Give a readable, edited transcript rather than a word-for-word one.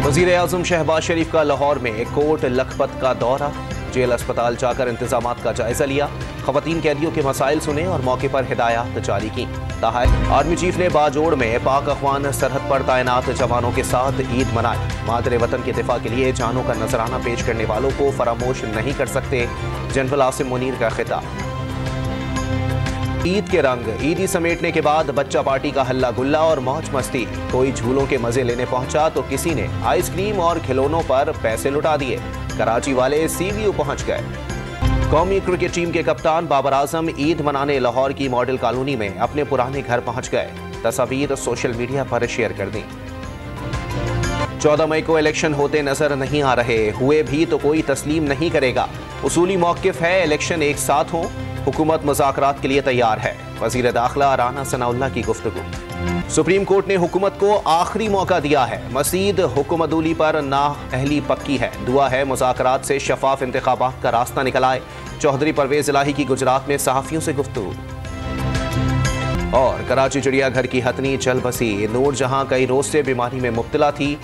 वज़ीर-ए-आज़म शहबाज शरीफ का लाहौर में कोट लखपत का दौरा, जेल अस्पताल जाकर इंतजामात का जायजा लिया, खवातीन कैदियों के मसाइल सुने और मौके पर हिदायत जारी की। आर्मी चीफ ने बाजोड़ में पाक अफगान सरहद पर तैनात जवानों के साथ ईद मनाई। मादरे वतन के दिफा के लिए जानों का नजराना पेश करने वालों को फरामोश नहीं कर सकते, जनरल आसिम मुनीर का खिताब। ईद के रंग, ईदी समेटने के बाद बच्चा पार्टी का हल्ला गुल्ला और मौज मस्ती। कोई झूलों के मजे लेने पहुंचा तो किसी ने आइसक्रीम और खिलौनों पर पैसे लुटा दिए। कराची वाले सीवीयू पहुंच गए। कौमी क्रिकेट टीम के कप्तान बाबर आजम ईद मनाने लाहौर की मॉडल कॉलोनी में अपने पुराने घर पहुंच गए। तस्वीर सोशल मीडिया पर शेयर कर दी। 14 मई को इलेक्शन होते नजर नहीं आ रहे, हुए भी तो कोई तस्लीम नहीं करेगा। उसूली मौक़िफ़ है इलेक्शन एक साथ हो, हुकूमत मुज़ाकरात के लिए तैयार है। वज़ीर दाखिला राना सनाउल्लाह की गुफ्तगू। सुप्रीम कोर्ट ने हुकूमत को आखिरी मौका दिया है। मज़ीद हुक्मदूली पर नाअहली पक्की है। दुआ है मुज़ाकरात से शफाफ इंतखाबात का रास्ता निकल आए। चौधरी परवेज़ इलाही की गुजरात में सहाफ़ियों से गुफ्तगू। और कराची चिड़ियाघर की हथनी चल बसी। नूर जहां कई रोज से बीमारी में मुब्तला थी।